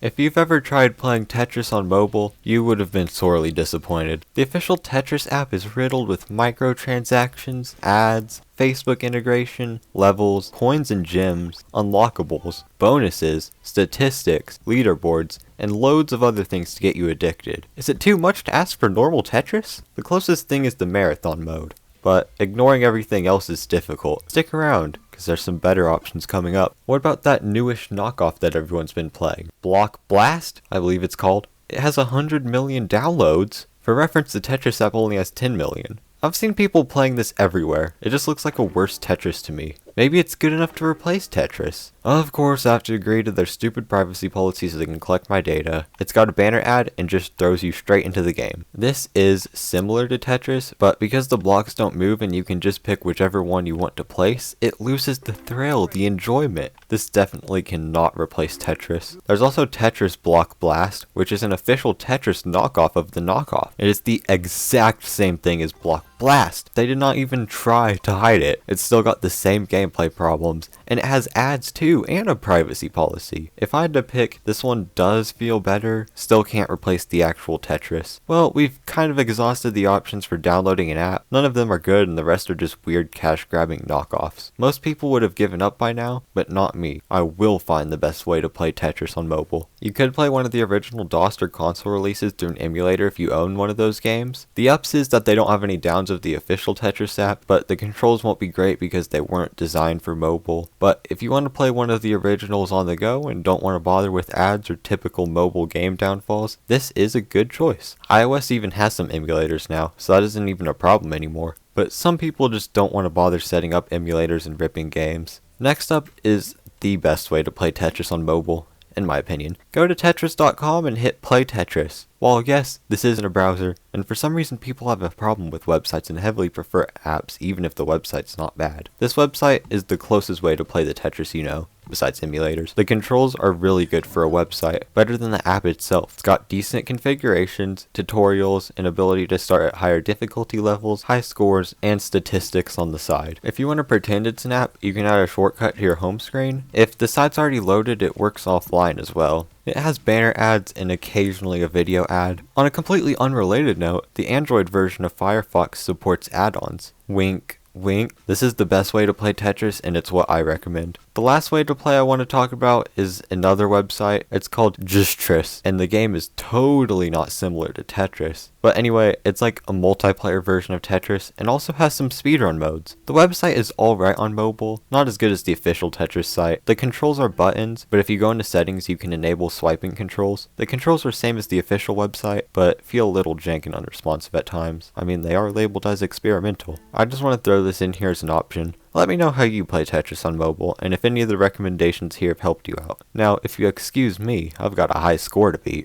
If you've ever tried playing Tetris on mobile, you would have been sorely disappointed. The official Tetris app is riddled with microtransactions, ads, Facebook integration, levels, coins and gems, unlockables, bonuses, statistics, leaderboards, and loads of other things to get you addicted. Is it too much to ask for normal Tetris? The closest thing is the marathon mode, but ignoring everything else is difficult. Stick around, because there's some better options coming up. What about that newish knockoff that everyone's been playing? Block Blast, I believe it's called. It has 100 million downloads. For reference, the Tetris app only has 10 million. I've seen people playing this everywhere. It just looks like a worse Tetris to me. Maybe it's good enough to replace Tetris. Of course, I have to agree to their stupid privacy policy so they can collect my data. It's got a banner ad and just throws you straight into the game. This is similar to Tetris, but because the blocks don't move and you can just pick whichever one you want to place, it loses the thrill, the enjoyment. This definitely cannot replace Tetris. There's also Tetris Block Blast, which is an official Tetris knockoff of the knockoff. It is the exact same thing as Block Blast. They did not even try to hide it. It's still got the same gameplay problems, and it has ads too, and a privacy policy. If I had to pick, this one does feel better, still can't replace the actual Tetris. Well, we've kind of exhausted the options for downloading an app. None of them are good, and the rest are just weird cash-grabbing knockoffs. Most people would have given up by now, but not me. I will find the best way to play Tetris on mobile. You could play one of the original DOS or console releases through an emulator if you own one of those games. The ups is that they don't have any downs of the official Tetris app, but the controls won't be great because they weren't designed for mobile. But if you want to play one of the originals on the go and don't want to bother with ads or typical mobile game downfalls, this is a good choice. iOS even has some emulators now, so that isn't even a problem anymore. But some people just don't want to bother setting up emulators and ripping games. Next up is the best way to play Tetris on mobile, in my opinion. Go to Tetris.com and hit Play Tetris. While yes, this is in a browser, and for some reason people have a problem with websites and heavily prefer apps even if the website's not bad. This website is the closest way to play the Tetris you know, besides emulators. The controls are really good for a website, better than the app itself. It's got decent configurations, tutorials, an ability to start at higher difficulty levels, high scores, and statistics on the side. If you want to pretend it's an app, you can add a shortcut to your home screen. If the site's already loaded, it works offline as well. It has banner ads and occasionally a video ad. On a completely unrelated note, the Android version of Firefox supports add-ons. Wink, wink. This is the best way to play Tetris, and it's what I recommend. The last way to play I want to talk about is another website. It's called Tetris, and the game is totally not similar to Tetris. But anyway, it's like a multiplayer version of Tetris, and also has some speedrun modes. The website is alright on mobile, not as good as the official Tetris site. The controls are buttons, but if you go into settings you can enable swiping controls. The controls are same as the official website, but feel a little jank and unresponsive at times. I mean, they are labeled as experimental. I just want to throw this in here as an option. Let me know how you play Tetris on mobile, and if any of the recommendations here have helped you out. Now, if you excuse me, I've got a high score to beat.